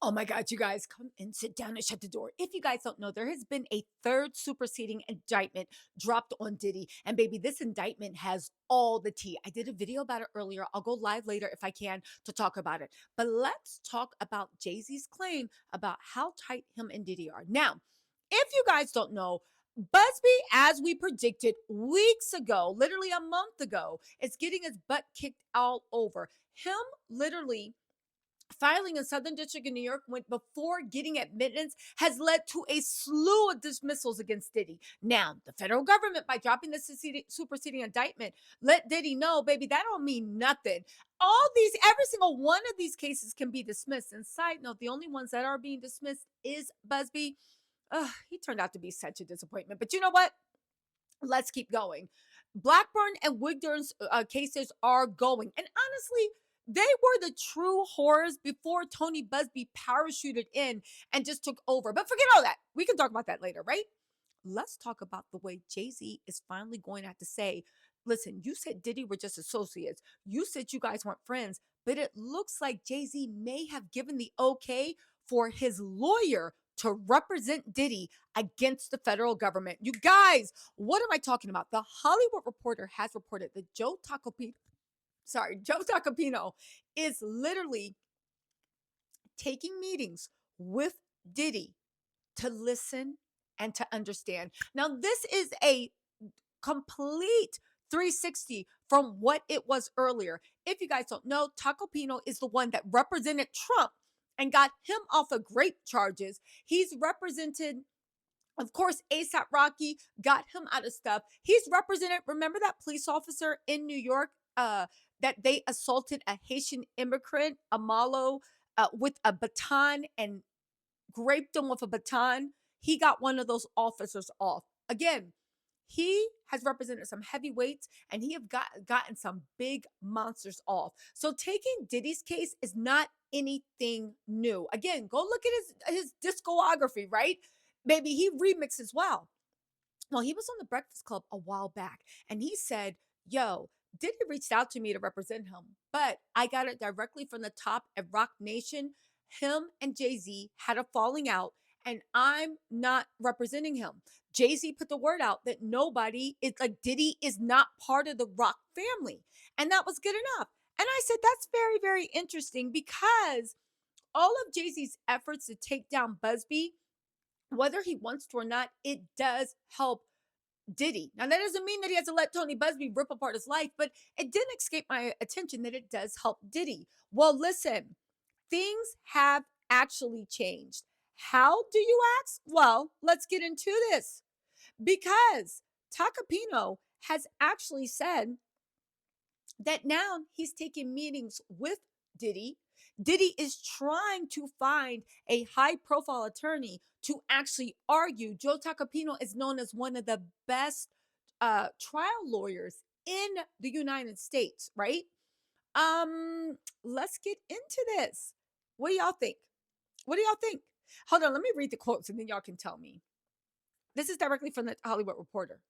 Oh my God, you guys, come and sit down and shut the door. If you guys don't know, there has been a third superseding indictment dropped on Diddy. And baby, this indictment has all the tea. I did a video about it earlier. I'll go live later if I can to talk about it. But let's talk about Jay-Z's claim about how tight him and Diddy are. Now, if you guys don't know, Busby, as we predicted weeks ago, literally a month ago, is getting his butt kicked all over. Him literally filing in Southern District in New York went before getting admittance has led to a slew of dismissals against Diddy. Now, the federal government, by dropping the superseding indictment, let Diddy know, baby, that don't mean nothing. Every single one of these cases can be dismissed. And side note, the only ones that are being dismissed is Busby. He turned out to be such a disappointment. But you know what? Let's keep going. Blackburn and Wigdern's cases are going. And honestly, they were the true horrors before Tony Busby parachuted in and just took over. But forget all that. We can talk about that later, right? Let's talk about the way Jay-Z is finally going to have to say, listen, you said Diddy were just associates. You said you guys weren't friends. But it looks like Jay-Z may have given the okay for his lawyer to represent Diddy against the federal government. You guys, what am I talking about? The Hollywood Reporter has reported that Joe Tacopino is literally taking meetings with Diddy to listen and to understand. Now, this is a complete 360 from what it was earlier. If you guys don't know, Tacopino is the one that represented Trump and got him off of grape charges. He's represented, of course, ASAP Rocky, got him out of stuff. He's represented, remember that police officer in New York that they assaulted a Haitian immigrant, Amalo, with a baton and graped him with a baton? He got one of those officers off. Again, he has represented some heavyweights and he have gotten some big monsters off. So taking Diddy's case is not anything new. Again, go look at his discography, right? Maybe he remixes well. Well, he was on the Breakfast Club a while back and he said, yo, Diddy reached out to me to represent him, but I got it directly from the top at Rock Nation. Him and Jay-Z had a falling out and I'm not representing him. Jay-Z put the word out that nobody is like Diddy is not part of the Rock family. And that was good enough. And I said, that's very, very interesting because all of Jay-Z's efforts to take down Busby, whether he wants to or not, it does help Diddy. Now, that doesn't mean that he has to let Tony Busby rip apart his life, but it didn't escape my attention that it does help Diddy. Well, listen, things have actually changed. How do you ask? Well, let's get into this because Tacopino has actually said that now he's taking meetings with Diddy. Diddy is trying to find a high profile attorney to actually argue. Joe Tacopino is known as one of the best trial lawyers in the United States, right? Let's get into this. What do y'all think? What do y'all think? Hold on, let me read the quotes and then y'all can tell me. This is directly from the Hollywood Reporter.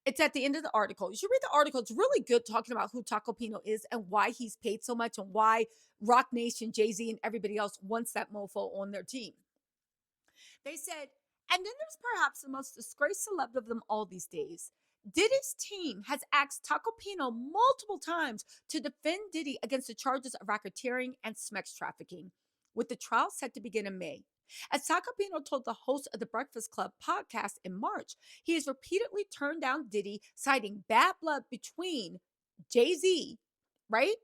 It's at the end of the article. You should read the article. It's really good talking about who Tacopino is and why he's paid so much and why Rock Nation, Jay-Z, and everybody else wants that mofo on their team. They said, and then there's perhaps the most disgraced celeb of them all these days. Diddy's team has asked Tacopino multiple times to defend Diddy against the charges of racketeering and sex trafficking, with the trial set to begin in May. As Tacopino told the host of the Breakfast Club podcast in March, he has repeatedly turned down Diddy, citing bad blood between Jay-Z, right,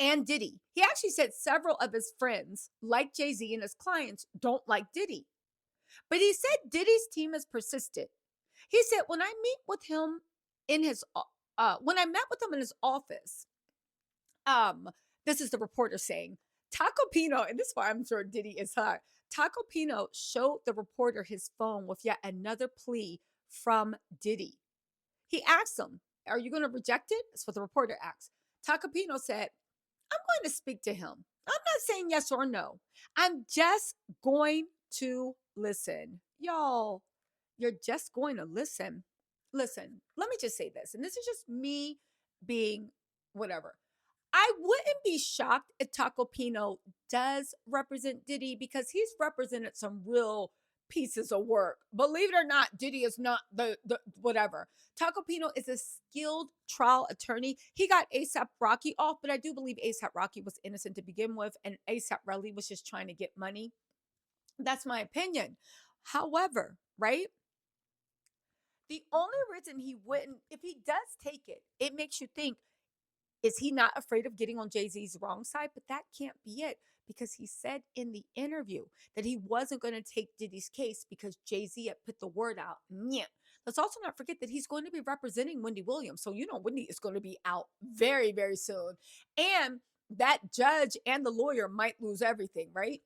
and Diddy. He actually said several of his friends, like Jay-Z and his clients, don't like Diddy. But he said Diddy's team has persisted. He said, when I met with him in his office, this is the reporter saying, Tacopino, and this is why I'm sure Diddy is hot. Tacopino showed the reporter his phone with yet another plea from Diddy. He asked him, are you going to reject it? That's what the reporter asked. Tacopino said, I'm going to speak to him. I'm not saying yes or no. I'm just going to listen. Y'all, you're just going to listen. Listen, let me just say this, and this is just me being whatever. I wouldn't be shocked if Tacopino does represent Diddy because he's represented some real pieces of work. Believe it or not, Diddy is not the whatever. Tacopino is a skilled trial attorney. He got ASAP Rocky off, but I do believe ASAP Rocky was innocent to begin with, and ASAP Rocky was just trying to get money. That's my opinion. However, right? The only reason he wouldn't, if he does take it, it makes you think, is he not afraid of getting on Jay-Z's wrong side? But that can't be it because he said in the interview that he wasn't going to take Diddy's case because Jay-Z had put the word out. Yeah. Let's also not forget that he's going to be representing Wendy Williams. So, Wendy is going to be out very, very soon. And that judge and the lawyer might lose everything, right?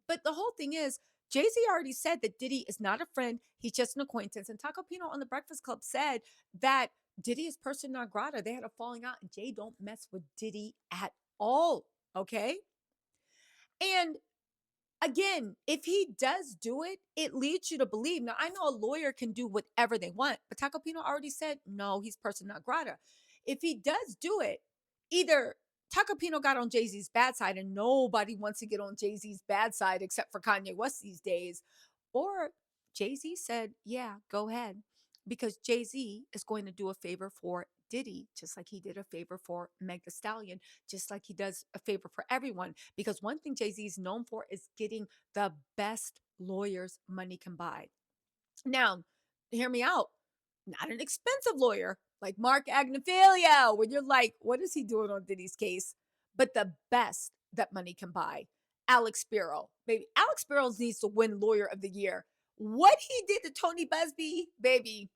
But the whole thing is, Jay Z already said that Diddy is not a friend. He's just an acquaintance. And Taco Pino on the Breakfast Club said that Diddy is person non grata. They had a falling out, and Jay don't mess with Diddy at all. Okay. And again, if he does do it, it leads you to believe. Now, I know a lawyer can do whatever they want, but Taco Pino already said, no, he's person non grata. If he does do it, either Taco Pino got on Jay Z's bad side, and nobody wants to get on Jay Z's bad side except for Kanye West these days, or Jay Z said, yeah, go ahead, because Jay Z is going to do a favor for Diddy, just like he did a favor for Meg Thee Stallion, just like he does a favor for everyone. Because one thing Jay Z is known for is getting the best lawyers money can buy. Now, hear me out. Not an expensive lawyer like Mark Agnifilio, when you're like, what is he doing on Diddy's case? But the best that money can buy. Alex Spiro. Baby, Alex Spiro needs to win Lawyer of the Year. What he did to Tony Busby, baby,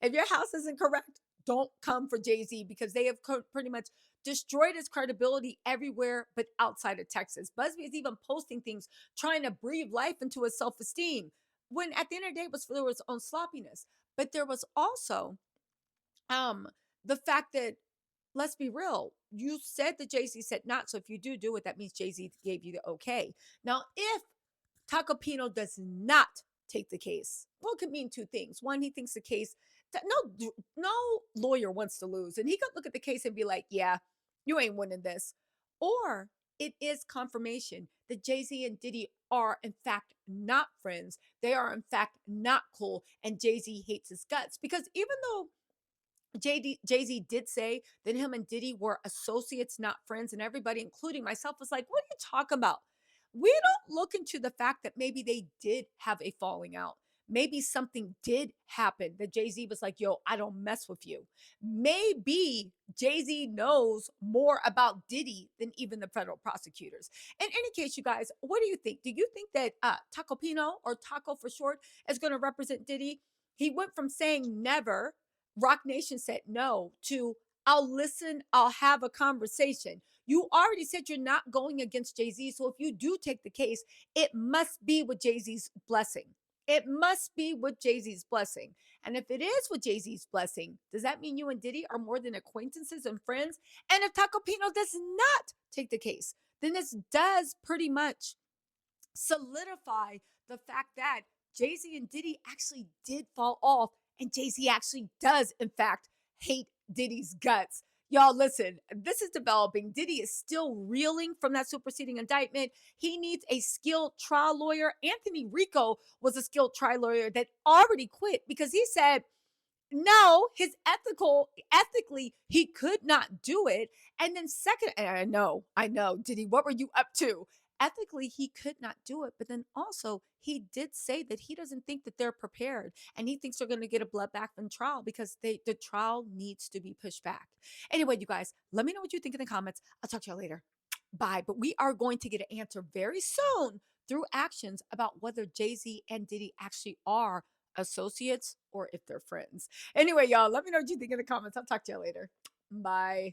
if your house isn't correct, don't come for Jay Z because they have pretty much destroyed his credibility everywhere but outside of Texas. Busby is even posting things trying to breathe life into his self esteem when at the end of the day it was for his own sloppiness. But there was also um, the fact that, let's be real, you said that Jay Z said not. So if you do it, that means Jay Z gave you the okay. Now, if Tacopino does not take the case, well, it could mean two things. One, he thinks the case that no lawyer wants to lose, and he could look at the case and be like, "Yeah, you ain't winning this," or it is confirmation that Jay Z and Diddy are in fact not friends. They are in fact not cool, and Jay Z hates his guts because even though Jay Z did say that him and Diddy were associates, not friends, and everybody, including myself, was like, "What are you talking about?" We don't look into the fact that maybe they did have a falling out. Maybe something did happen that Jay Z was like, "Yo, I don't mess with you." Maybe Jay Z knows more about Diddy than even the federal prosecutors. In any case, you guys, what do you think? Do you think that Taco Pino, or Taco for short, is going to represent Diddy? He went from saying never, Rock Nation said no, to I'll listen, I'll have a conversation. You already said you're not going against Jay Z. So if you do take the case, it must be with Jay Z's blessing. It must be with Jay Z's blessing. And if it is with Jay Z's blessing, does that mean you and Diddy are more than acquaintances and friends? And if Taco Pino does not take the case, then this does pretty much solidify the fact that Jay Z and Diddy actually did fall off, and Jay Z actually does, in fact, hate Diddy's guts. Y'all, listen, this is developing. Diddy is still reeling from that superseding indictment. He needs a skilled trial lawyer. Anthony Rico was a skilled trial lawyer that already quit because he said, no, ethically, he could not do it. And then second, and I know, Diddy, what were you up to? Ethically, he could not do it. But then also, he did say that he doesn't think that they're prepared, and he thinks they're going to get a bloodbath in trial because the trial needs to be pushed back. Anyway, you guys, let me know what you think in the comments. I'll talk to you later. Bye. But we are going to get an answer very soon through actions about whether Jay Z and Diddy actually are associates or if they're friends. Anyway, y'all, let me know what you think in the comments. I'll talk to you later. Bye.